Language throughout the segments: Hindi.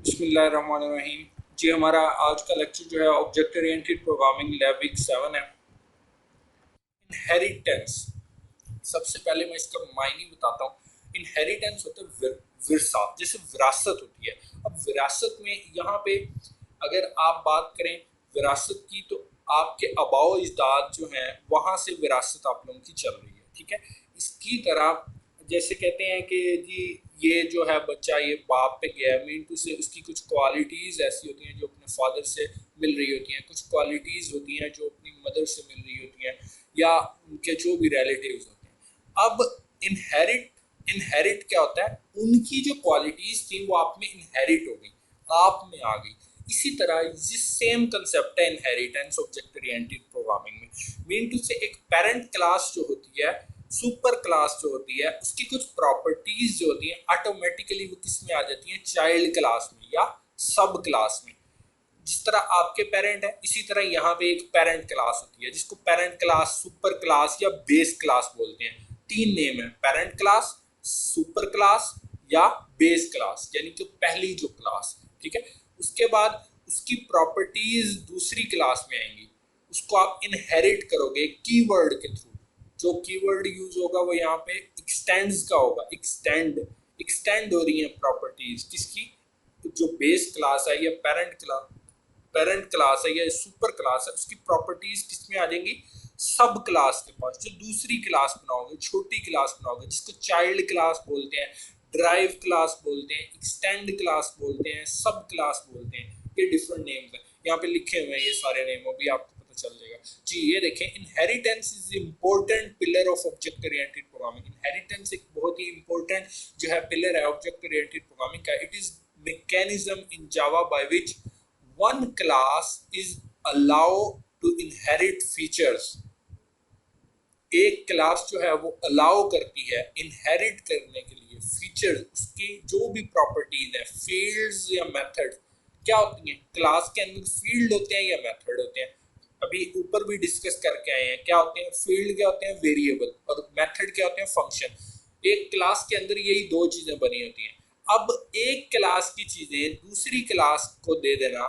बिस्मिल्लाहिर्रहमानिर्रहीम। जी, हमारा आज का लेक्चर जो है object oriented programming lab week 7 है। इनहेरिटेंस, सबसे पहले मैं इसका मायने बताता हूँ। इनहेरिटेंस होता है विरसा, जैसे विरासत होती है। अब विरासत में यहाँ पे अगर आप बात करें विरासत की, तो आपके आबाओ अजदाद जो हैं वहाँ से विरासत आप लोगों की चल रही है, ठीक है। इसकी तरह जैसे कहते हैं कि जी ये जो है बच्चा ये बाप पे गया, मीन टू से उसकी कुछ क्वालिटीज़ ऐसी होती हैं जो अपने फादर से मिल रही होती हैं, कुछ क्वालिटीज़ होती हैं जो अपनी मदर से मिल रही होती हैं, या उनके जो भी रिलेटिव्स होते हैं। अब इनहेरिट इनहेरिट क्या होता है, उनकी जो क्वालिटीज़ थी वो आप में इनहेरिट हो गई, आप में आ गई। इसी तरह जिस सेम कंसेप्ट है इनहेरिटेंस ऑब्जेक्ट ओरिएंटेड प्रोग्रामिंग में। मीन टू से एक पेरेंट क्लास जो होती है, सुपर क्लास जो होती है, उसकी कुछ प्रॉपर्टीज जो होती हैं ऑटोमेटिकली वो किस में आ जाती हैं, चाइल्ड क्लास में या सब क्लास में। जिस तरह आपके पेरेंट है, इसी तरह यहाँ पे एक पेरेंट क्लास होती है जिसको पेरेंट क्लास, सुपर क्लास या बेस क्लास बोलते हैं। तीन नेम है, पेरेंट क्लास, सुपर क्लास या बेस क्लास, यानी कि पहली जो क्लास, ठीक है। उसके बाद उसकी प्रॉपर्टीज दूसरी क्लास में आएंगी, उसको आप इनहेरिट करोगे कीवर्ड के थ्रू। जो कीवर्ड यूज होगा वो यहाँ पे एक्सटेंड्स का होगा। एक्सटेंड हो रही है प्रॉपर्टीज किसकी, जो बेस क्लास है या पेरेंट क्लास है या सुपर क्लास है, उसकी प्रॉपर्टीज किसमें आ जाएंगी, सब क्लास के पास। जो दूसरी क्लास बनाओगे, छोटी क्लास बनाओगे, जिसको चाइल्ड क्लास बोलते हैं, ड्राइव क्लास बोलते हैं, एक्सटेंड क्लास बोलते हैं, सब क्लास बोलते हैं। ये डिफरेंट नेम्स है, यहाँ पे लिखे हुए हैं ये सारे नेम, अभी आपको पता चल जाएगा। जी ये देखें, inheritance is important pillar of object oriented programming. Inheritance एक बहुत ही इंपॉर्टेंट जो है पिलर है ऑब्जेक्ट ओरिएंटेड प्रोग्रामिंग का। It is mechanism in Java by which one class is allowed to inherit features। एक क्लास जो है वो अलाउ करती है इनहेरिट करने के लिए फीचर, उसकी जो भी प्रॉपर्टीज है, फील्ड्स या मेथड। क्या होती हैं क्लास के अंदर, फील्ड होते हैं या मेथड होते हैं। अभी ऊपर भी डिस्कस करके आए हैं, क्या होते हैं फील्ड, क्या होते हैं वेरिएबल, और मेथड क्या होते हैं फंक्शन। एक क्लास के अंदर यही दो चीजें बनी होती हैं। अब एक क्लास की चीजें दूसरी क्लास को दे देना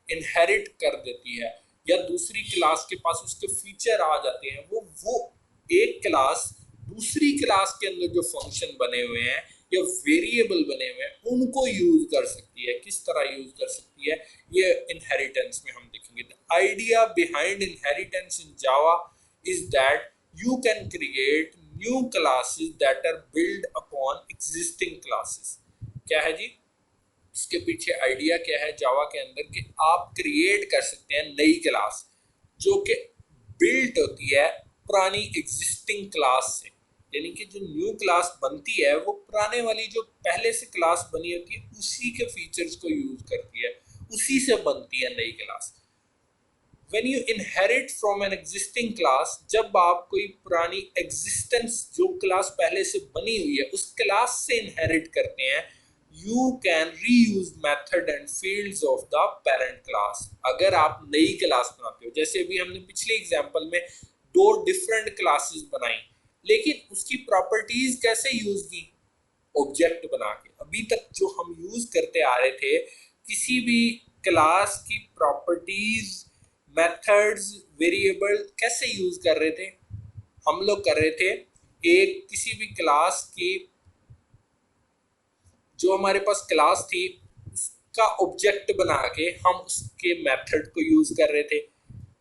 इनहेरिट कर देती है, या दूसरी क्लास के पास उसके फीचर आ जाते हैं, वो एक क्लास दूसरी क्लास के अंदर जो फंक्शन बने हुए हैं या वेरिएबल बने हुए हैं उनको यूज कर सकती है। किस तरह यूज कर सकती है, ये इनहेरिटेंस में हम देखेंगे। The idea behind inheritance in Java is that you can create new classes that are build upon existing classes. क्या है जी, इसके पीछे आइडिया क्या है जावा के अंदर, कि आप क्रिएट कर सकते हैं नई क्लास जो कि बिल्ट होती है पुरानी एग्जिस्टिंग क्लास से। यानी कि जो न्यू क्लास बनती है वो पुराने वाली जो पहले से क्लास बनी होती है उसी के फीचर्स को यूज करती है, उसी से बनती है नई class. when you inherit from an existing class, जब आप कोई पुरानी एग्जिस्टेंस जो क्लास पहले से बनी हुई है उस क्लास से इनहेरिट करते हैं, you can reuse method and fields of the parent class। अगर आप नई क्लास बनाते हो, जैसे अभी हमने पिछले एग्जांपल में दो डिफरेंट क्लासेस बनाई, लेकिन उसकी प्रॉपर्टीज कैसे यूज की, ऑब्जेक्ट बना के। अभी तक जो हम यूज करते आ रहे थे, किसी भी क्लास की प्रॉपर्टीज, मेथड्स, वेरिएबल कैसे यूज कर रहे थे, हम लोग कर रहे थे एक किसी भी क्लास की, जो हमारे पास क्लास थी उसका ऑब्जेक्ट बना के हम उसके मेथड को यूज कर रहे थे,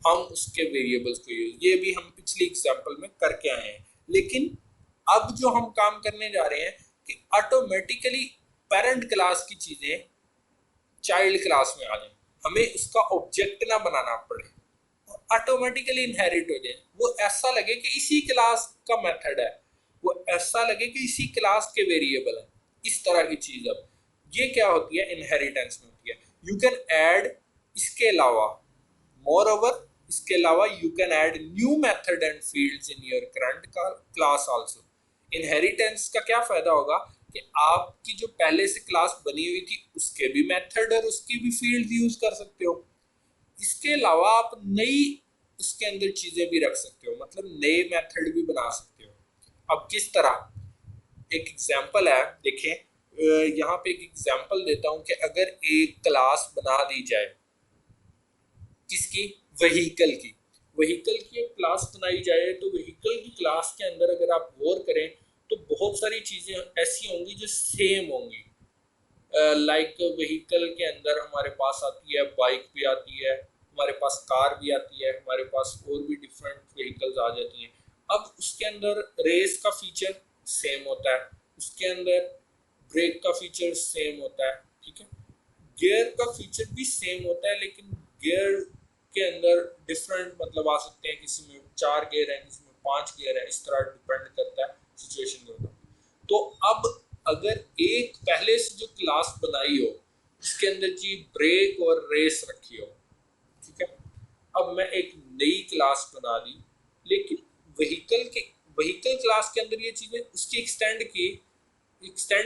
हम उसके वेरिएबल्स को यूज, ये भी हम पिछले एग्जांपल में करके आए हैं। लेकिन अब जो हम काम करने जा रहे हैं कि ऑटोमेटिकली पेरेंट क्लास की चीजें चाइल्ड क्लास में आ जाए, हमें उसका ऑब्जेक्ट ना बनाना पड़े, ऑटोमेटिकली इनहेरिट हो जाए, वो ऐसा लगे कि इसी क्लास का मेथड है, वो ऐसा लगे कि इसी क्लास के वेरिएबल है, इस तरह की चीज। अब ये क्या होती है इनहेरिटेंस में होती है। यू कैन ऐड, इसके अलावा मोर ओवर, इसके अलावा you can add new method and fields in your current class also. Inheritance का क्या फायदा होगा कि आपकी जो पहले से क्लास बनी हुई थी उसके भी मेथड और उसकी भी फील्ड यूज कर सकते हो। इसके अलावा आप नई उसके अंदर चीजें भी रख सकते हो, मतलब नए मेथड भी बना सकते हो। अब किस तरह, एक एग्जांपल है देखें, यहाँ पे एक एग्जांपल देता हूँ कि अगर एक क्लास बना दी जाए किसकी, व्हीकल की, व्हीकल की एक क्लास बनाई जाए, तो व्हीकल की क्लास के अंदर अगर आप गौर करें तो बहुत सारी चीजें ऐसी होंगी जो सेम होंगी। लाइक व्हीकल के अंदर हमारे पास आती है बाइक भी आती है, हमारे पास कार भी आती है, हमारे पास और भी डिफरेंट व्हीकल्स आ जाती हैं। अब उसके अंदर रेस का फीचर सेम होता है, उसके अंदर ब्रेक का फीचर सेम होता है, ठीक है, गियर का फीचर भी सेम होता है, लेकिन गियर के अंदर डिफरेंट मतलब आ सकते हैं, किसी में 4 गियर है, किसी में 5 गियर है, इस तरह डिपेंड करता है सिचुएशन के ऊपर। तो अब अगर एक पहले से जो क्लास बनाई हो उसके अंदर जी ब्रेक और रेस रखी हो, ठीक है, अब मैं एक नई क्लास बना दी, लेकिन व्हीकल क्लास के अंदर ये चीजें उसकी एक्सटेंड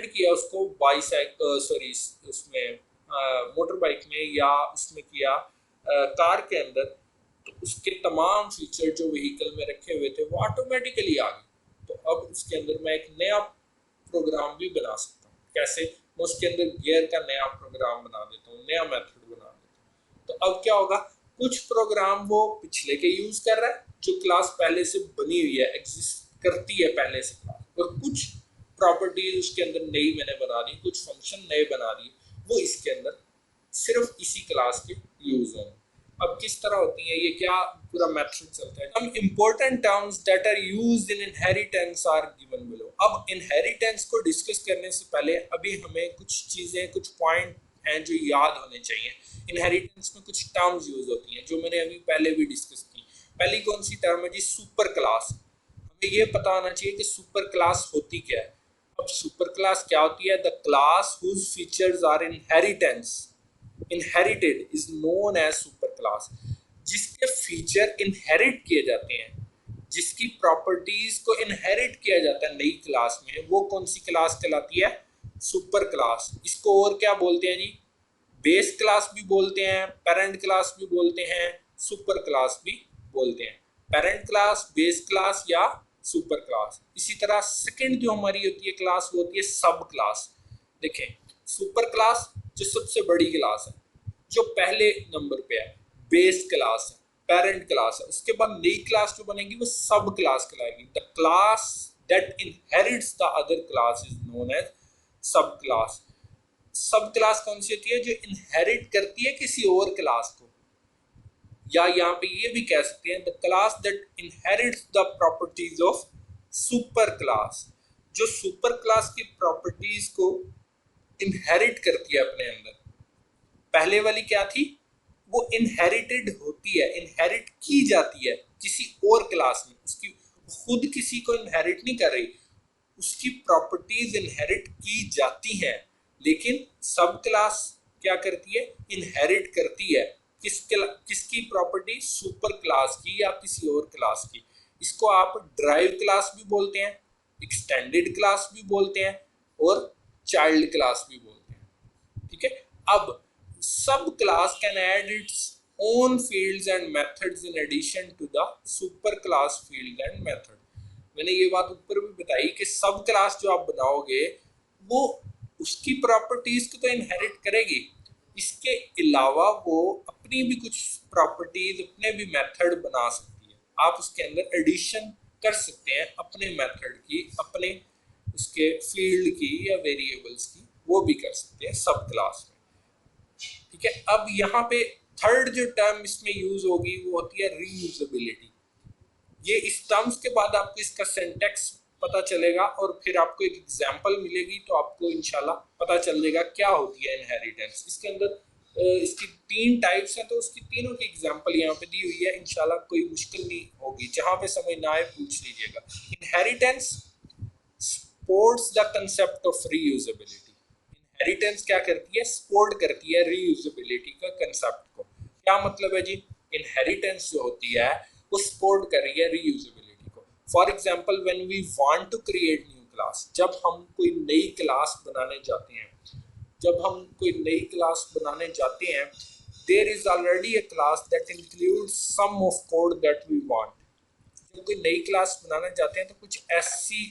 किया उसको बाईसाइकिल सॉरी उसमें मोटर बाइक में या उसमें किया कार के अंदर, तो उसके तमाम फीचर जो व्हीकल में रखे हुए थे वो ऑटोमेटिकली आ गए। तो अब उसके अंदर मैं एक नया प्रोग्राम भी बना सकता हूँ। कैसे? मैं उसके अंदर गियर का नया प्रोग्राम बना देता हूँ, नया मेथड बना देता हूँ। तो अब क्या होगा, कुछ प्रोग्राम वो पिछले के यूज कर रहा है जो क्लास पहले से बनी हुई है, एग्जिस्ट करती है पहले से क्लास, और कुछ प्रॉपर्टीज उसके अंदर नई मैंने बना दी, कुछ फंक्शन नए बना दिए, वो इसके अंदर सिर्फ इसी क्लास के यूज होंगे। अब किस तरह होती है ये, क्या पूरा मेथड चलता है। हम important terms that are used in inheritance are given below. अब इनहेरिटेंस को डिस्कस करने से पहले अभी हमें कुछ चीजें, कुछ पॉइंट हैं जो याद होने चाहिए। इनहेरिटेंस में कुछ टर्म्स यूज होती हैं जो मैंने अभी पहले भी डिस्कस की। पहली कौन सी टर्म है जी, सुपर क्लास। हमें ये पता होना चाहिए कि सुपर क्लास होती क्या है। अब सुपर क्लास क्या होती है, the class whose features are inherited is known as super class. जिसके फीचर इनहेरिट किए जाते हैं, जिसकी प्रॉपर्टीज को इनहेरिट किया जाता है नई क्लास में, वो कौन सी क्लास कहलाती है, सुपर क्लास। इसको और क्या बोलते हैं जी, बेस क्लास भी बोलते हैं, पेरेंट क्लास भी बोलते हैं, सुपर क्लास भी बोलते हैं। पेरेंट क्लास, बेस क्लास या सुपर क्लास। इसी तरह सेकंड जो हमारी होती है क्लास, वो होती है सब क्लास। देखें, सुपर क्लास जो सबसे बड़ी क्लास है, जो पहले नंबर पे है, बेस क्लास है, पेरेंट क्लास है, उसके बाद नई क्लास जो बनेगी वो सब क्लास कहलाएगी। The class that inherits the other class is known as sub class. Sub class कौन सी होती है, जो इनहेरिट करती है किसी और क्लास को, या यहाँ पे ये भी कह सकते हैं the class that inherits the properties of super class. जो सुपर क्लास की प्रॉपर्टीज को इनहेरिट करती है अपने अंदर। पहले वाली क्या थी, वो इनहेरिटेड होती है, इनहेरिट की जाती है किसी और क्लास में, उसकी खुद किसी को इनहेरिट नहीं कर रही, उसकी प्रॉपर्टीज इनहेरिट की जाती हैं। लेकिन सब क्लास क्या करती है, इनहेरिट करती है किसकी प्रॉपर्टी, सुपर क्लास की या किसी और क्लास की। इसको आप ड्राइव क्लास भी बोलते हैं, एक्सटेंडेड क्लास भी बोलते हैं, और चाइल्ड क्लास भी बोलते हैं, ठीक है। अब सब class can add it's own fields and methods in addition to the super class field and method। मैंने ये बात ऊपर भी बताई कि सब क्लास जो आप बनाओगे वो उसकी प्रॉपर्टीज को तो इनहेरिट करेगी, इसके अलावा वो अपनी भी कुछ प्रॉपर्टीज, अपने भी मेथड बना सकती है। आप उसके अंदर एडिशन कर सकते हैं अपने मेथड की, अपने उसके फील्ड की या वेरिएबल्स की, वो भी कर सकते हैं सब क्लास में, ठीक है। अब यहाँ पे थर्ड जो टर्म इसमें यूज होगी वो होती है रीयूजेबिलिटी। ये इस टर्म्स के बाद आपको इसका सिंटैक्स पता चलेगा और फिर आपको एक एग्जांपल मिलेगी, तो आपको इंशाल्लाह पता चलेगा क्या होती है इनहेरिटेंस। इसके अंदर इसकी 3 टाइप्स हैं, तो उसकी तीनों की एग्जांपल यहाँ पे दी हुई है। इंशाल्लाह कोई मुश्किल नहीं होगी, जहाँ पे समझ ना आए पूछ लीजिएगा। Inheritance supports the concept of reusability. Inheritance क्या करती है, सपोर्ट करती है रीयूजेबिलिटी का कंसेप्ट को। क्या मतलब है जी, इनहेरिटेंस जो होती है वो सपोर्ट कर रही है रीयूजेबिलिटी को। For example when we want to create new class, जब हम कोई नई क्लास बनाने जाते हैं, there is already a class that includes some of code that we want. जब कोई नई क्लास बनाने जाते हैं तो कुछ ऐसी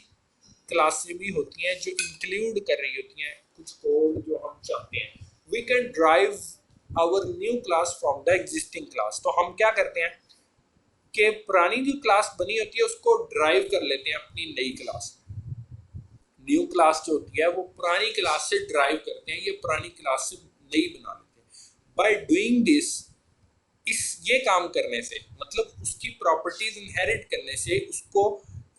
क्लासें भी होती हैं जो इंक्लूड कर रही होती हैं कुछ कोड जो हम चाहते हैं। We can drive our new class from the existing class. तो हम क्या करते हैं कि पुरानी जो क्लास बनी होती है उसको ड्राइव कर लेते हैं अपनी नई क्लास। न्यू क्लास जो होती है वो पुरानी क्लास से ड्राइव करते हैं, ये पुरानी क्लास से नई बना लेते हैं। बाय डूइंग दिस, ये काम करने से मतलब उसकी प्रॉपर्टीज इनहेरिट करने से, उसको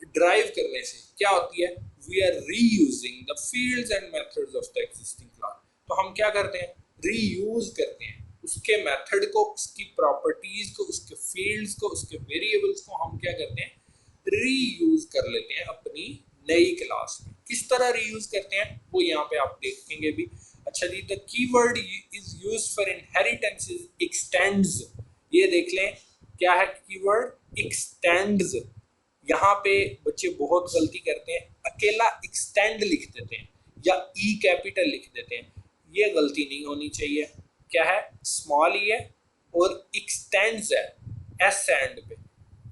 ड्राइव करने से क्या होती है, we are reusing the fields and methods of the existing class. तो हम क्या करते हैं, रीयूज करते हैं उसके मेथड को, उसकी प्रॉपर्टीज को, उसके फील्ड्स को, उसके वेरिएबल्स को हम क्या करते हैं, रीयूज कर लेते हैं अपनी नई क्लास में। किस तरह रीयूज करते हैं वो यहाँ पे आप देखेंगे भी। अच्छा जी, the keyword is used for inheritance is extends. ये देख लें क्या है कीवर्ड, एक्सटेंड्स। यहाँ पे बच्चे बहुत गलती करते हैं, अकेला एक्सटेंड लिख देते हैं या ई कैपिटल लिख देते हैं। ये गलती नहीं होनी चाहिए। क्या है, स्मॉल ई है और एक्सटेंड्स है एस एंड पे।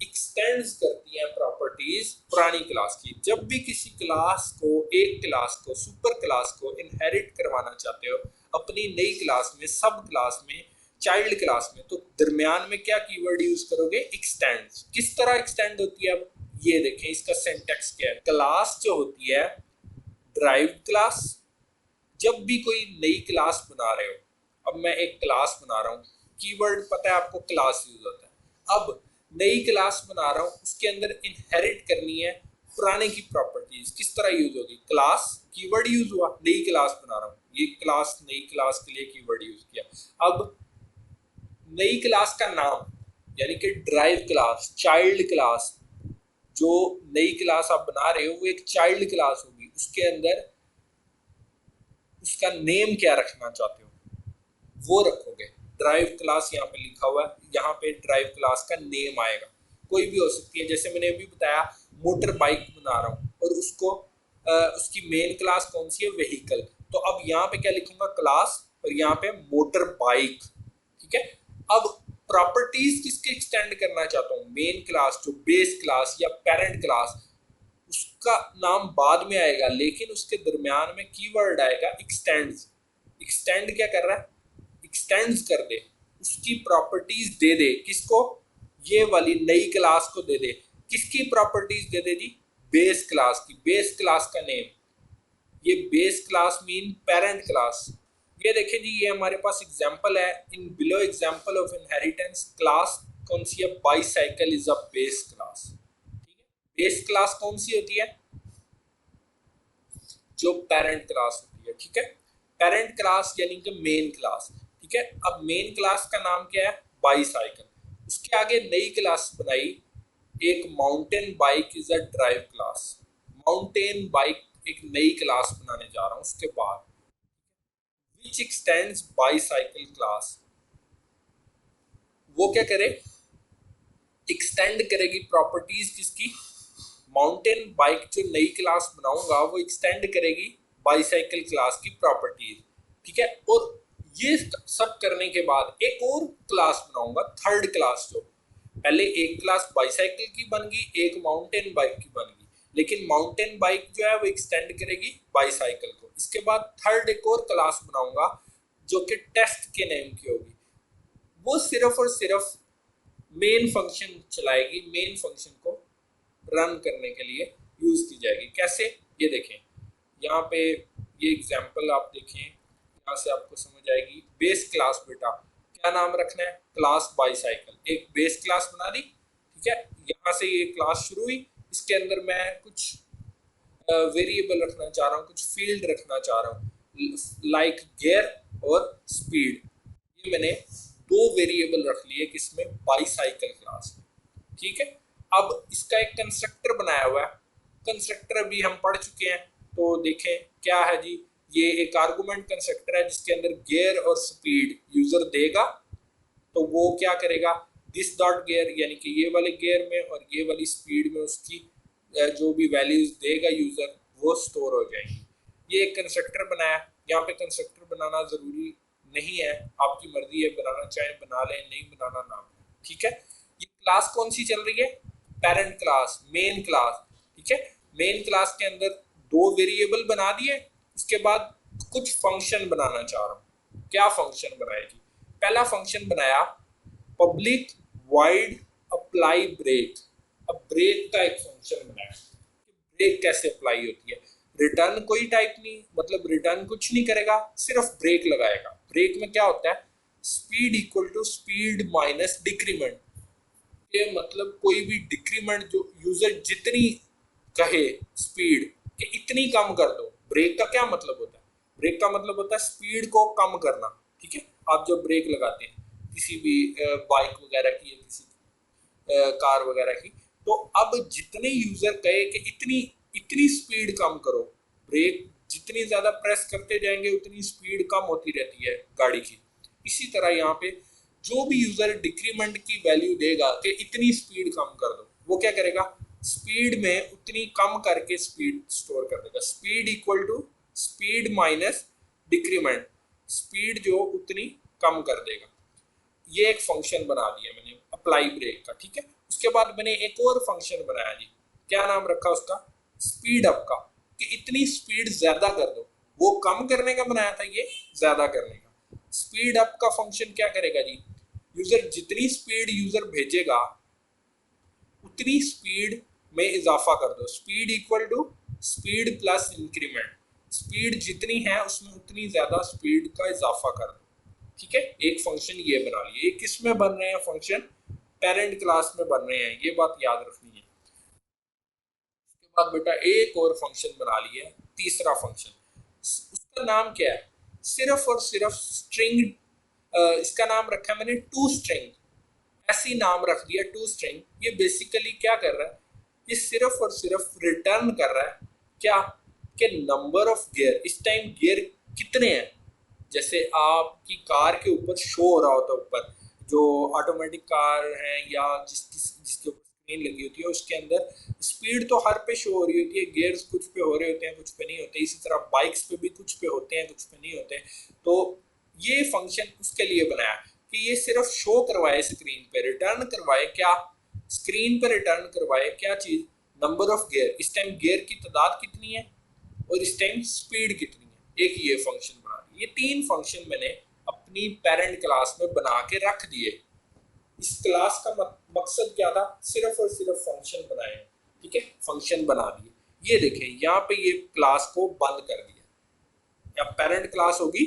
एक्सटेंड्स करती हैं प्रॉपर्टीज पुरानी क्लास की। जब भी किसी क्लास को, एक क्लास को, सुपर क्लास को इनहेरिट करवाना चाहते हो अपनी नई क्लास में, सब क्लास में, चाइल्ड क्लास में, तो दरमियान में क्या कीवर्ड यूज करोगे, एक्सटेंड्स। किस तरह एक्सटेंड होती है, अब ये देखें इसका सिंटैक्स क्या है। क्लास जो होती है ड्राइव्ड क्लास, जब भी कोई नई क्लास बना रहे हो, अब मैं एक क्लास बना रहा हूँ, कीवर्ड पता है आपको क्लास यूज होता है। अब नई क्लास बना रहा हूँ, उसके अंदर इनहेरिट करनी है पुराने की प्रॉपर्टीज। किस तरह यूज होगी, क्लास कीवर्ड यूज हुआ, नई क्लास बना रहा हूँ, ये क्लास नई क्लास के लिए कीवर्ड यूज किया। अब नई क्लास का नाम यानी कि ड्राइव क्लास, चाइल्ड क्लास, जो नई क्लास आप बना रहे हो वो एक चाइल्ड क्लास होगी, उसके अंदर उसका नेम क्या रखना चाहते हो वो रखोगे। ड्राइव क्लास यहाँ पे लिखा हुआ है, यहाँ पे ड्राइव क्लास का नेम आएगा, कोई भी हो सकती है। जैसे मैंने अभी बताया मोटर बाइक बना रहा हूँ और उसको उसकी मेन क्लास कौन सी है, व्हीकल। तो अब यहाँ पे क्या लिखूंगा, क्लास, और यहाँ पे मोटर बाइक। ठीक है, अब प्रॉपर्टीज किसके एक्सटेंड करना चाहता हूँ, मेन क्लास, जो बेस क्लास या पेरेंट क्लास, उसका नाम बाद में आएगा, लेकिन उसके दरमियान में कीवर्ड आएगा एक्सटेंड्स। एक्सटेंड क्या कर रहा है, एक्सटेंड्स कर दे, उसकी प्रॉपर्टीज दे दे, किसको, ये वाली नई क्लास को दे दे। किसकी प्रॉपर्टीज दे दे जी, बेस क्लास की। बेस क्लास का नेम, ये base class mean parent class. ये देखिए जी, ये हमारे पास एग्जांपल है, in below example of inheritance class कौन सी है, bicycle is a base class. ठीक है, बेस क्लास कौन सी होती है, जो पेरेंट क्लास होती है। ठीक है, पेरेंट क्लास यानी कि मेन क्लास। ठीक है, अब मेन क्लास का नाम क्या है, बाईसाइकिल। उसके आगे नई क्लास बनाई, एक mountain bike is a drive class. Mountain bike एक नई क्लास बनाने जा रहा हूं। उसके बाद which extends bicycle class, वो क्या करे, एक्सटेंड करेगी प्रॉपर्टीज किसकी, माउंटेन बाइक जो नई क्लास बनाऊंगा वो एक्सटेंड करेगी बाईसाइकिल क्लास की प्रॉपर्टीज। ठीक है, और ये सब करने के बाद एक और क्लास बनाऊंगा, थर्ड क्लास, जो पहले एक क्लास बाईसाइकिल की बन गई, एक माउंटेन बाइक की बन गई, लेकिन माउंटेन बाइक जो है वो एक्सटेंड करेगी बाईसाइकिल को। इसके बाद थर्ड एक और क्लास बनाऊंगा जो कि टेस्ट के नेम की होगी, वो सिर्फ और सिर्फ मेन फंक्शन चलाएगी, मेन फंक्शन को रन करने के लिए यूज की जाएगी। कैसे, ये देखें यहाँ पे, ये एग्जांपल आप देखें, यहाँ से आपको समझ आएगी। बेस क्लास बेटा क्या नाम रखना है, क्लास बाईसाइकिल, एक बेस क्लास बना दी। ठीक है, यहाँ से ये क्लास शुरू हुई, इसके अंदर मैं कुछ वेरिएबल रखना चाह रहा हूँ, कुछ फील्ड रखना चाह रहा हूँ, लाइक गियर और स्पीड। ये मैंने दो वेरिएबल रख लिए किसमें, बाईसाइकिल क्लास में। ठीक है, अब इसका एक कंस्ट्रक्टर बनाया हुआ है, कंस्ट्रक्टर भी हम पढ़ चुके हैं, तो देखें क्या है जी, ये एक आर्गुमेंट कंस्ट्रक्टर है जिसके अंदर गियर और स्पीड यूजर देगा, तो वो क्या करेगा, दिस डॉट गियर यानी कि ये वाले गियर में और ये वाली स्पीड में उसकी जो भी वैल्यूज देगा यूजर वो स्टोर हो जाएंगी। ये एक कंस्ट्रक्टर बनाया, यहाँ पे कंस्ट्रक्टर बनाना जरूरी नहीं है, आपकी मर्जी है, बनाना चाहे बना लें, नहीं बनाना ना। ठीक है, ये क्लास कौन सी चल रही है, पेरेंट क्लास, मेन क्लास। ठीक है, मेन क्लास के अंदर दो वेरिएबल बना दिए, उसके बाद कुछ फंक्शन बनाना चाह रहा हूँ। क्या फंक्शन बनाएगी? पहला फंक्शन बनाया पब्लिक वाइड अप्लाई ब्रेक। अब ब्रेक का एक फंक्शन बनाया। ब्रेक कैसे अप्लाई होती है? रिटर्न कोई टाइप नहीं, मतलब रिटर्न कुछ नहीं करेगा, सिर्फ ब्रेक लगाएगा। ब्रेक में क्या होता है? Speed equal to speed minus decrement. ये मतलब कोई भी डिक्रीमेंट जो यूजर जितनी कहे स्पीड कि इतनी कम कर दो। ब्रेक का क्या मतलब होता है? ब्रेक का मतलब होता है स्पीड को कम करना। ठीक है, आप जब ब्रेक लगाते हैं किसी भी बाइक वगैरह की या किसी कार वगैरह की, तो अब जितने यूजर कहे कि इतनी इतनी स्पीड कम करो, ब्रेक जितनी ज्यादा प्रेस करते जाएंगे उतनी स्पीड कम होती रहती है गाड़ी की। इसी तरह यहाँ पे जो भी यूजर डिक्रीमेंट की वैल्यू देगा कि इतनी स्पीड कम कर दो, वो क्या करेगा? स्पीड में उतनी कम करके स्पीड स्टोर कर देगा। Speed equal to speed minus decrement, speed जो उतनी कम कर देगा। ये एक फंक्शन बना दिया मैंने अप्लाई ब्रेक का। ठीक है, उसके बाद मैंने एक और फंक्शन बनाया जी। क्या नाम रखा उसका? स्पीड अप का, कि इतनी स्पीड ज्यादा कर दो। वो कम करने का बनाया था, ये ज्यादा करने का। स्पीड अप का फंक्शन क्या करेगा जी? यूजर जितनी स्पीड यूजर भेजेगा उतनी स्पीड में इजाफा कर दो। Speed equal to speed plus increment. Speed जितनी है उसमें उतनी ज्यादा स्पीड का इजाफा कर दो। ठीक है, एक फंक्शन ये बना लिए। ये किस में बन रहे हैं फंक्शन? पेरेंट क्लास में बन रहे हैं, ये बात याद रखनी है। उसके बाद बेटा एक और फंक्शन बना लिया, तीसरा फंक्शन। उसका नाम क्या है? सिर्फ और सिर्फ स्ट्रिंग। इसका नाम रखा मैंने टू स्ट्रिंग। ऐसी नाम रख दिया टू स्ट्रिंग। ये बेसिकली क्या कर रहा है? ये सिर्फ और सिर्फ रिटर्न कर रहा है क्या? कि नंबर ऑफ गियर। इस टाइम गियर कितने हैं? जैसे आपकी कार के ऊपर शो हो रहा होता है, ऊपर जो ऑटोमेटिक कार है या जिसके ऊपर स्क्रीन लगी होती है, उसके अंदर स्पीड तो हर पे शो हो रही होती है, गियर्स कुछ पे हो रहे होते हैं, कुछ पे नहीं होते। इसी तरह बाइक्स पे भी कुछ पे होते हैं, कुछ पे नहीं होते। तो ये फंक्शन उसके लिए बनाया कि ये सिर्फ शो करवाए स्क्रीन पे, रिटर्न करवाए क्या? स्क्रीन पे रिटर्न करवाए क्या चीज? Number of gear. इस टाइम गियर की तादाद कितनी है और इस टाइम स्पीड कितनी है। एक ये फंक्शन बना दिया। ये तीन फंक्शन मैंने अपनी पेरेंट क्लास में बना के रख दिए। इस क्लास का मकसद क्या था? सिर्फ और सिर्फ फंक्शन बनाए। ठीक है, फंक्शन बना दिए। ये देखें यहाँ पे ये क्लास को बंद कर दिया, या पेरेंट क्लास होगी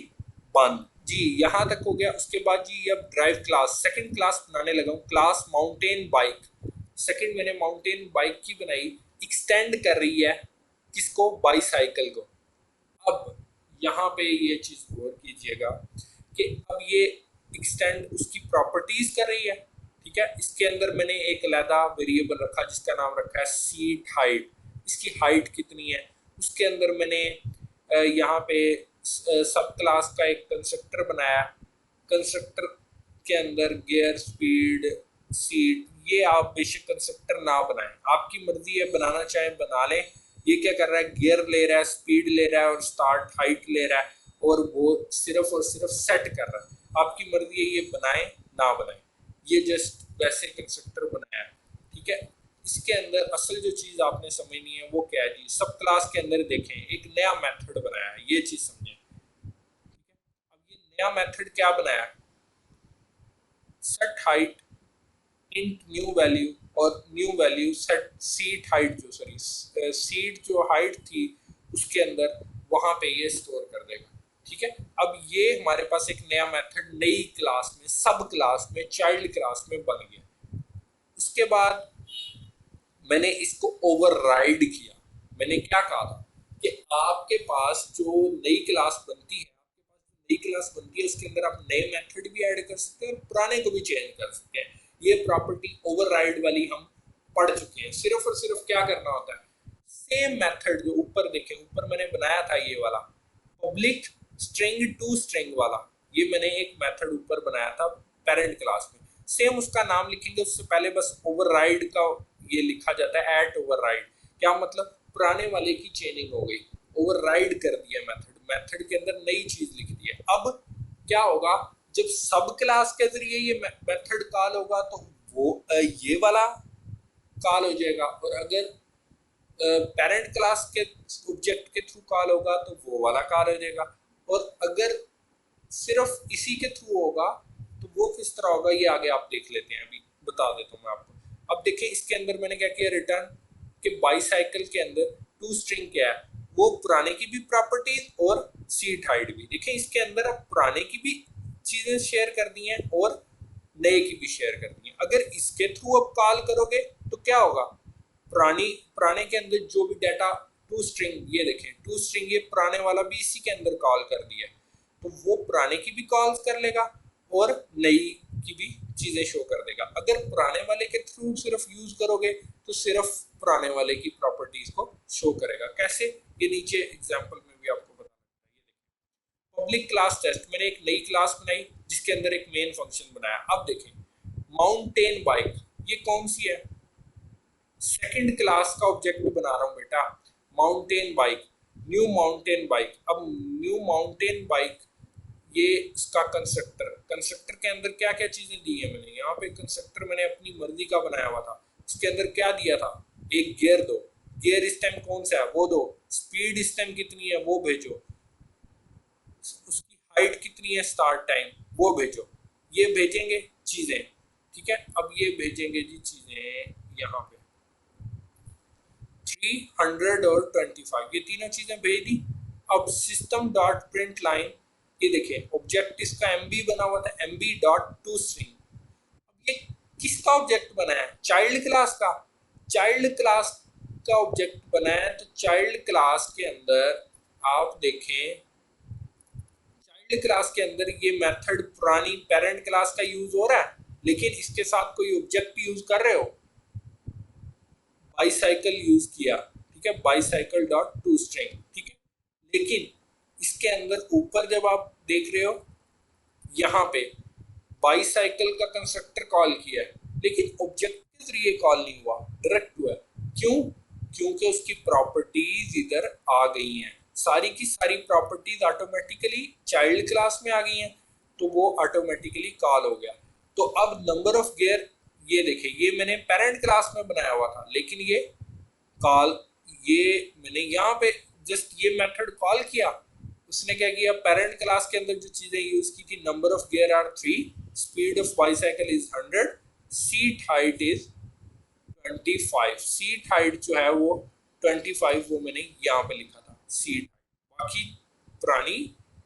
बंद जी। यहाँ तक हो गया। उसके बाद जी अब ड्राइव क्लास, सेकंड क्लास बनाने लगा हूँ। Class mountain bike. सेकंड मैंने माउंटेन बाइक की बनाई, एक्सटेंड कर रही है किसको? बाईसाइकिल को। अब यहाँ पे ये चीज गौर कीजिएगा कि अब ये एक्सटेंड उसकी प्रॉपर्टीज कर रही है। ठीक है, इसके अंदर मैंने एक अलहदा वेरिएबल रखा जिसका नाम रखा है सीट हाइट। इसकी हाइट कितनी है? उसके अंदर मैंने यहाँ पे सब क्लास का एक कंस्ट्रक्टर बनाया। कंस्ट्रक्टर के अंदर गियर, स्पीड, सीट, ये आप बेशक कंस्ट्रक्टर ना बनाएं, आपकी मर्जी है, बनाना चाहे बना लें। ये क्या कर रहा है? गियर ले रहा है, स्पीड ले रहा है और स्टार्ट हाइट ले रहा है, और वो सिर्फ और सिर्फ सेट कर रहा है। आपकी मर्जी है, ये बनाएं ना बनाएं। ये जस्ट वैसे कंस्ट्रक्टर बनाया है। ठीक है, इसके अंदर असल जो चीज आपने समझनी है वो क्या है जी? सब क्लास के अंदर देखें एक नया मेथड बनाया है, ये चीज समझें। अब ये नया मेथड क्या बनाया? Set height int new value, और new value set seat height, जो सॉरी सीट जो हाइट थी उसके अंदर वहां पे ये स्टोर कर देगा। ठीक है, अब ये हमारे पास एक नया मेथड नई क्लास में, सब क्लास में, चाइल्ड क्लास में बन गया। उसके बाद मैंने इसको ओवरराइड किया। मैंने क्या कहा था कि आपके पास जो नई क्लास बनती है, नई क्लास बनती है उसके अंदर आप नए मेथड भी ऐड कर सकते हैं और पुराने को भी चेंज कर सकते हैं। ये प्रॉपर्टी ओवरराइड वाली हम पढ़ चुके हैं। सिर्फ और सिर्फ क्या करना होता है? सेम मेथड जो ऊपर देखें, ऊपर मैंने बनाया था ये वाला पब्लिक स्ट्रिंग टू स्ट्रिंग वाला, ये मैंने एक मेथड ऊपर बनाया था पेरेंट क्लास में। सेम उसका नाम लिखेंगे, उससे पहले बस ओवरराइड का ये लिखा जाता है एट ओवरराइड। क्या मतलब? पुराने वाले की चेंजिंग हो गई, ओवरराइड कर दिया मेथड, मेथड के अंदर नई चीज लिख दी है। अब क्या होगा? जब सब क्लास के जरिए ये मेथड कॉल होगा तो वो ये वाला कॉल हो जाएगा, और अगर पेरेंट क्लास के ऑब्जेक्ट के थ्रू कॉल होगा तो वो वाला कॉल हो जाएगा। और अगर सिर्फ इसी के थ्रू होगा तो वो किस तरह होगा, ये आगे आप देख लेते हैं, अभी बता देता हूँ मैं आपको। अब देखिए इसके अंदर मैंने क्या किया, रिटर्न के बाईसाइकिल के अंदर टू स्ट्रिंग क्या है, वो पुराने की भी प्रॉपर्टीज और सीट हाइट भी। देखिए इसके अंदर आप पुराने की भी चीजें शेयर कर दी हैं और नए की भी शेयर कर दी हैं। अगर इसके थ्रू आप कॉल करोगे तो क्या होगा, पुराने के अंदर जो भी डाटा टू स्ट्रिंग, ये देखें टू स्ट्रिंग, ये पुराने वाला भी इसी के अंदर कॉल कर दिया, तो वो पुराने की भी कॉल्स कर लेगा और नई की भी चीजें शो कर देगा। अगर पुराने वाले के थ्रू सिर्फ यूज करोगे तो सिर्फ पुराने वाले की प्रॉपर्टीज को शो करेगा। कैसे, ये नीचे एग्जांपल में भी आपको बताना है। पब्लिक क्लास टेस्ट, मैंने एक नई क्लास बनाई जिसके अंदर एक मेन फंक्शन बनाया। अब देखें माउंटेन बाइक, ये कौन सी है, सेकंड क्लास का ऑब्जेक्ट बना रहा हूं बेटा, mountain bike, new mountain bike. अब न्यू माउंटेन बाइक ये इसका कंस्ट्रक्टर, कंस्ट्रक्टर के अंदर क्या क्या चीजें दी है मैंने, यहाँ पे कंस्ट्रक्टर मैंने अपनी मर्जी का बनाया हुआ था। उसके अंदर क्या दिया था, एक गियर दो, गियर इस टाइम कौन सा है वो दो, स्पीड इस टाइम कितनी है वो भेजो, उसकी हाइट कितनी है, स्टार्ट टाइम वो भेजो, ये भेजेंगे चीजें। ठीक है, अब ये भेजेंगे जी चीजें यहाँ पे 300 और 25, ये तीनों चीजें भेज दी। अब सिस्टम डॉट प्रिंट लाइन, ये देखिए ऑब्जेक्ट इसका एमबी बना हुआ था, एमबी डॉट टू स्ट्रिंग। अब ये किसका ऑब्जेक्ट बना है, चाइल्ड क्लास का, चाइल्ड क्लास का ऑब्जेक्ट बना है। तो चाइल्ड क्लास के अंदर आप देखें, चाइल्ड क्लास के अंदर ये मेथड पुरानी पेरेंट क्लास का यूज हो रहा है, लेकिन इसके साथ कोई ऑब्जेक्ट यूज कर रहे हो, बाईसाइकिल यूज किया, ठीक है, बाईसाइकिल डॉट टू स्ट्रिंग, ठीक है। लेकिन इसके अंदर ऊपर जब आप देख रहे हो यहाँ पे बाईसाइकिल का कंस्ट्रक्टर कॉल किया है, लेकिन ऑब्जेक्ट के जरिए कॉल नहीं हुआ, डायरेक्ट हुआ। क्यों, क्योंकि उसकी प्रॉपर्टीज इधर आ गई हैं, सारी की सारी प्रॉपर्टीज ऑटोमेटिकली चाइल्ड क्लास में आ गई हैं, तो वो ऑटोमेटिकली कॉल हो गया। तो अब नंबर ऑफ गियर, ये देखिए ये मैंने पेरेंट क्लास में बनाया हुआ था, लेकिन ये कॉल, ये मैंने यहाँ पे जस्ट ये मेथड कॉल किया, उसने क्या किया, पेरेंट क्लास के अंदर जो चीजें यूज की थी, number of gear are 3, speed of bicycle is 100, seat height is 25, seat height जो है वो 25, वो मैंने यहाँ पे लिखा था सीट, बाकी पुरानी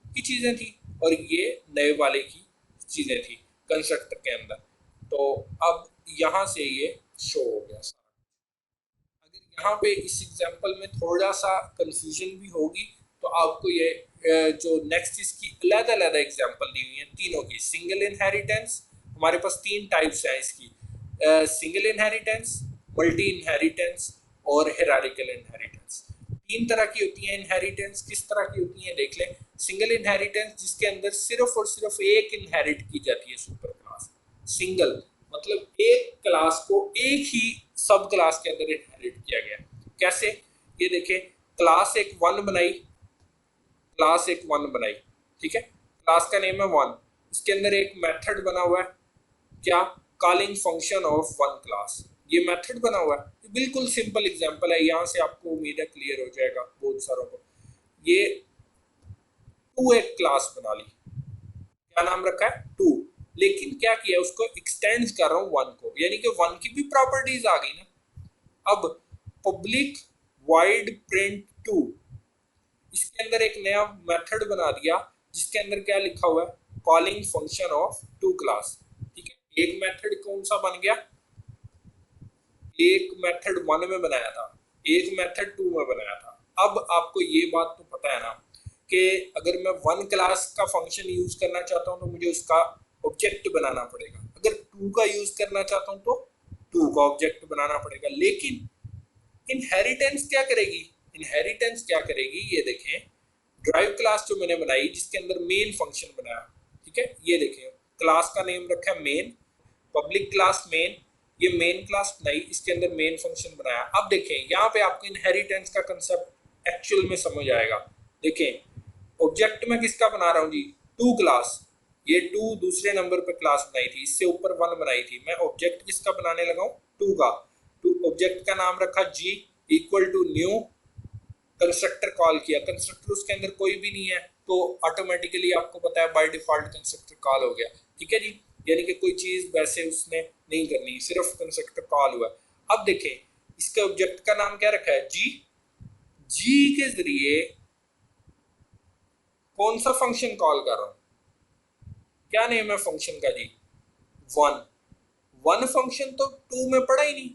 की चीजें थी और ये नए वाले की चीजें थी कंस्ट्रक्टर के अंदर। तो अब यहाँ से ये शो हो गया सारा। अगर यहाँ पे इस एग्जांपल में थोड़ा सा कंफ्यूजन भी होगी तो आपको ये जो नेक्स्ट इसकी अलग-अलग एग्जांपल दी हुई है तीनों की। सिंगल इनहेरिटेंस, हमारे पास तीन टाइप्स हैं इसकी, सिंगल इनहेरिटेंस, मल्टी इनहेरिटेंस और हायरार्किकल इनहेरिटेंस। तीन तरह की होती है इनहेरिटेंस, किस तरह की होती है देख लें। सिंगल इनहेरिटेंस जिसके अंदर सिर्फ और सिर्फ एक इनहेरिट की जाती है सुपर क्लास, सिंगल मतलब एक क्लास को एक ही सब क्लास के अंदर इनहेरिट किया गया। कैसे, ये देखें क्लास एक वन बनाई, क्लास एक वन बनाई, ठीक है, क्लास का नेम है वन, उसके अंदर एक मेथड बना हुआ है, क्या, calling function of one class, ये मेथड बना हुआ है। बिल्कुल सिंपल एग्जांपल है, यहाँ से आपको उम्मीद है क्लियर हो जाएगा बहुत सारों को। ये टू एक क्लास बना ली, क्या नाम रखा है टू, लेकिन क्या किया, उसको एक्सटेंड कर रहा हूँ वन को, यानी कि वन की भी प्रॉपर्टीज आ गई ना। अब पब्लिक वाइड प्रिंट टू, इसके अंदर एक नया मेथड बना दिया जिसके अंदर क्या लिखा हुआ है, calling function of two class, ठीक है। एक मेथड कौन सा बन गया, एक मेथड वन में बनाया था, एक मेथड टू में बनाया था। अब आपको ये बात तो पता है ना कि अगर मैं वन क्लास का फंक्शन यूज करना चाहता हूँ तो मुझे उसका ऑब्जेक्ट बनाना पड़ेगा, अगर टू का यूज करना चाहता हूँ तो टू का ऑब्जेक्ट बनाना पड़ेगा। लेकिन इनहेरिटेंस क्या करेगी, इनहेरिटेंस क्या करेगी, ये देखें ड्राइव क्लास जो मैंने बनाई जिसके अंदर मेन फंक्शन बनाया, ठीक है, ये देखें क्लास का नेम रखा है मेन, पब्लिक क्लास मेन, ये मेन क्लास बनाई, इसके अंदर मेन फंक्शन बनाया। अब देखें यहाँ पे आपको इनहेरिटेंस का कंसेप्ट एक्चुअल में समझ आएगा। देखें ऑब्जेक्ट में किसका बना रहा हूँ जी, टू क्लास, ये टू दूसरे नंबर पे क्लास बनाई थी, इससे ऊपर वन बनाई थी, मैं ऑब्जेक्ट किसका बनाने लगा हूँ, टू का। टू ऑब्जेक्ट का नाम रखा G equal to new, constructor call किया, कंस्ट्रक्टर उसके अंदर कोई भी नहीं है, तो ऑटोमेटिकली आपको पता है बाय डिफॉल्ट कंस्ट्रक्टर कॉल हो गया, ठीक है जी। यानी कि कोई चीज वैसे उसने नहीं करनी, सिर्फ कंस्ट्रक्टर कॉल हुआ। अब देखें इसके ऑब्जेक्ट का नाम क्या रखा है, जी। जी के जरिए कौन सा फंक्शन कॉल कर रहा हूं, क्या नेम है फंक्शन का जी, वन। वन फंक्शन तो टू में पड़ा ही नहीं,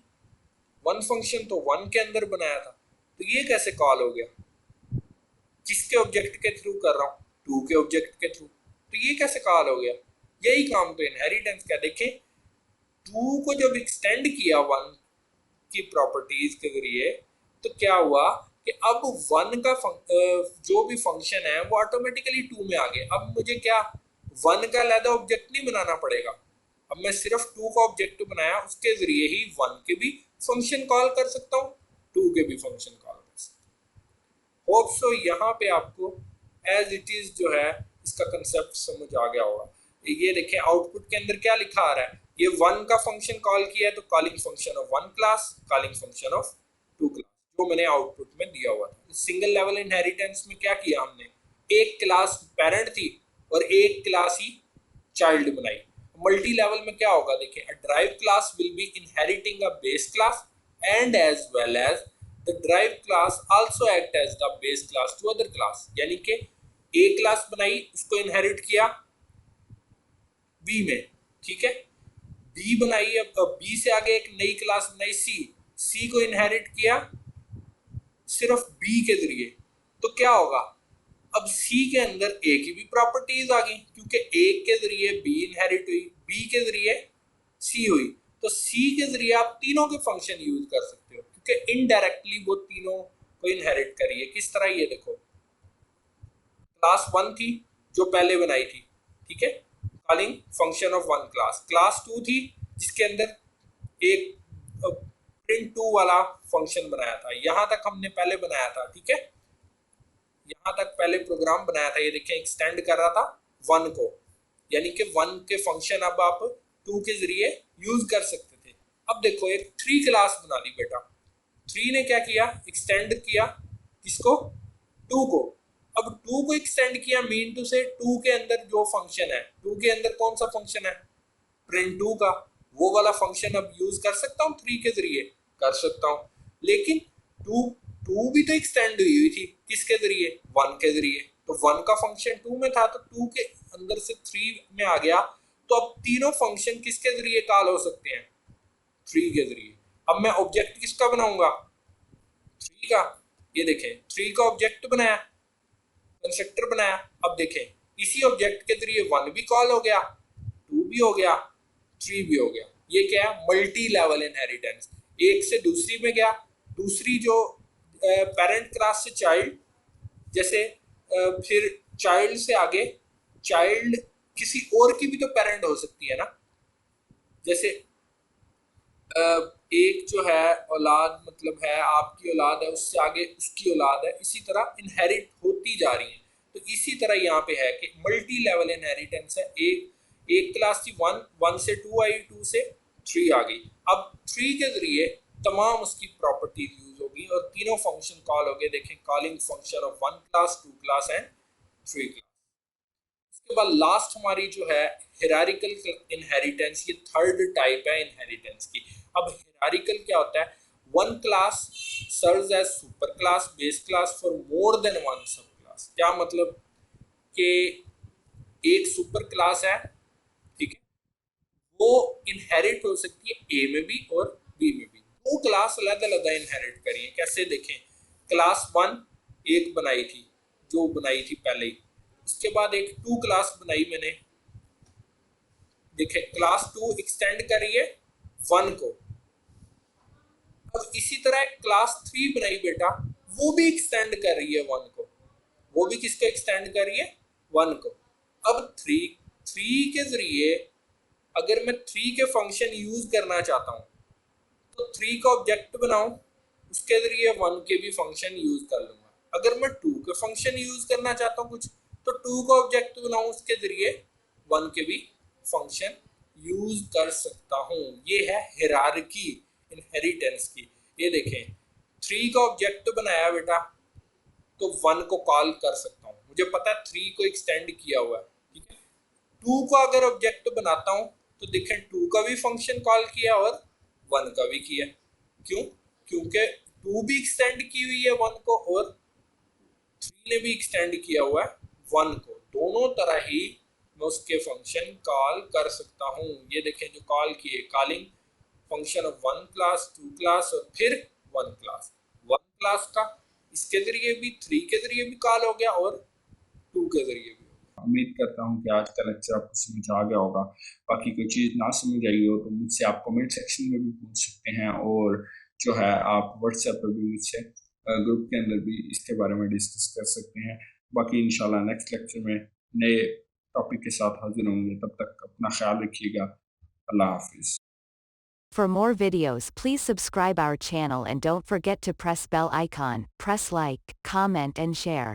वन फंक्शन तो वन के अंदर बनाया था, तो ये कैसे कॉल हो गया, किसके ऑब्जेक्ट के थ्रू कर रहा हूं, टू के ऑब्जेक्ट के थ्रू, तो ये कैसे कॉल हो गया। यही काम तो इनहेरिटेंस का। देखें टू को जब एक्सटेंड किया वन की प्रॉपर्टीज के जरिए, तो क्या हुआ कि अब वन का जो भी फंक्शन है वो ऑटोमेटिकली टू में आ गया। अब मुझे क्या वन का अलग ऑब्जेक्ट नहीं बनाना पड़ेगा, अब मैं सिर्फ टू का ऑब्जेक्ट बनाया, उसके जरिए ही वन के भी फंक्शन कॉल कर सकता हूँ, टू के भी फंक्शन कॉल कर सकता हूँ। होप सो यहाँ पे आपको एज इट इज जो है इसका कंसेप्ट समझ आ गया होगा। ये देखें आउटपुट के अंदर क्या लिखा आ रहा है, ये वन का फंक्शन कॉल किया है तो calling function of one class, calling function of two class, जो मैंने आउटपुट में दिया हुआ था। सिंगल लेवल इनहेरिटेंस में क्या किया हमने, एक क्लास पेरेंट थी और एक क्लास ही चाइल्ड बनाई। मल्टी लेवल में क्या होगा, देखिए a drive class will be inheriting a base class and as well as the drive class also act as the base class to other class. यानी कि ए क्लास बनाई, उसको इनहेरिट किया बी में, ठीक है। बी बनाई, अब बी से आगे एक नई क्लास बनाई सी, सी को इनहेरिट किया सिर्फ बी के जरिए, तो क्या होगा, अब सी के अंदर ए की भी प्रॉपर्टीज आ गई, क्योंकि ए के जरिए बी इनहेरिट हुई, बी के जरिए सी हुई, तो सी के जरिए आप तीनों के फंक्शन यूज कर सकते हो, क्योंकि इनडायरेक्टली वो तीनों को इनहेरिट करिए। किस तरह, ये देखो क्लास वन थी जो पहले बनाई थी, ठीक है, calling function of one class. Class two थी जिसके अंदर एक प्रिंट टू वाला फंक्शन बनाया था, यहां तक हमने पहले बनाया था, ठीक है, यहां तक पहले प्रोग्राम बनाया था। ये देखें एक्सटेंड कर रहा था वन को, यानी कि वन के फंक्शन अब आप टू के जरिए यूज कर सकते थे। अब देखो एक थ्री क्लास बना ली बेटा, थ्री ने क्या किया, एक्सटेंड किया किसको, टू को। अब टू को एक्सटेंड किया मीन टू से टू के अंदर जो फंक्शन है, टू के अंदर कौन सा फंक्शन है, प्रिंट टू का, वो वाला फंक्शन अब यूज कर सकता हूँ थ्री के जरिए, कर सकता हूँ। लेकिन टू टू भी तो एक्सटेंड हुई थी किसके जरिए, वन के जरिए, तो वन का फंक्शन टू में था तो टू के अंदर से थ्री में आ गया, तो अब तीनों फंक्शन किसके जरिए कॉल हो सकते हैं, थ्री के जरिए। अब मैं ऑब्जेक्ट किसका बनाऊंगा, थ्री का। ये देखें थ्री का ऑब्जेक्ट बनाया, कंस्ट्रक्टर बनाया, अब देखें इसी ऑब्जेक्ट के जरिए वन भी कॉल हो गया, टू भी हो गया, थ्री भी हो गया। ये क्या है, मल्टी लेवल इनहेरिटेंस, एक से दूसरी में गया, दूसरी जो पेरेंट क्लास से चाइल्ड, जैसे फिर चाइल्ड से आगे चाइल्ड किसी और की भी तो पेरेंट हो सकती है ना, जैसे एक जो है औलाद मतलब है आपकी औलाद है, उससे आगे उसकी औलाद है, इसी तरह इनहेरिट होती जा रही है। तो इसी तरह यहाँ पे है कि मल्टी लेवल इनहेरिटेंस है। एक क्लास थी वन, वन से टू आई, टू से थ्री आ गई, अब थ्री के जरिए तमाम उसकी प्रॉपर्टी यूज होगी और तीनों फंक्शन कॉल हो गए। देखें calling function of one class, two class and three class. उसके बाद लास्ट हमारी जो है हिरारिकल इनहेरिटेंस, ये थर्ड टाइप है इनहेरिटेंस की। अब हिरारिकल क्या होता है, one class serves as super class base class for more than one sub class. क्या मतलब कि एक सुपर क्लास है, ठीक है, वो इनहेरिट हो सकती है ए में भी और बी में भी, दो क्लास अलग अलग इनहेरिट करिए। कैसे देखें, क्लास वन एक बनाई थी जो बनाई थी पहले ही, उसके बाद एक टू क्लास बनाई मैंने, देखें क्लास टू एक्सटेंड करिए वन को। अब इसी तरह क्लास थ्री बनाई बेटा, वो भी एक्सटेंड कर रही है वन को, वो भी किसको एक्सटेंड कर रही है, वन को। अब थ्री थ्री के जरिए अगर मैं थ्री के फंक्शन यूज करना चाहता हूं तो थ्री का ऑब्जेक्ट बनाऊं, उसके जरिए वन के भी फंक्शन यूज कर लूंगा। अगर मैं टू के फंक्शन यूज करना चाहता हूं कुछ, तो टू का ऑब्जेक्ट बनाऊं, उसके जरिए वन के भी फंक्शन यूज कर सकता हूं। ये है हिरार्की इनहेरिटेंस की। ये देखें थ्री का ऑब्जेक्ट बनाया बेटा तो वन को कॉल कर सकता हूं, मुझे पता है 3 को एक्सटेंड किया हुआ है, ठीक है। 2 को अगर ऑब्जेक्ट बनाता हूँ तो देखें 2 का भी फंक्शन कॉल किया और 1 का भी किया। क्यों? क्योंकि 2 भी एक्सटेंड की हुई है 1 को और 3 ने भी एक्सटेंड किया हुआ है 1 को। दोनों तरह ही मैं उसके फंक्शन कॉल कर सकता हूँ। ये देखें जो कॉल किए, calling function of 1 class, 2 class और फिर 1 क्लास। 1 क्लास का इसके जरिए भी, 3 के जरिए भी कॉल हो गया और 2 के जरिए भी। उम्मीद करता हूँ कि आज का लेक्चर आपको समझ आ गया होगा। बाकी कोई चीज़ ना समझ आई हो तो मुझसे आप कमेंट सेक्शन में भी पूछ सकते हैं, और जो है आप व्हाट्सएप पर भी मुझसे ग्रुप के अंदर भी इसके बारे में डिस्कस कर सकते हैं। बाकी इंशाल्लाह नेक्स्ट लेक्चर में नए टॉपिक के साथ हाजिर होंगे। तब तक अपना ख्याल रखिएगा। अल्लाह हाफिज़। For more videos, please subscribe our channel and don't forget to press bell icon, press like, comment and share.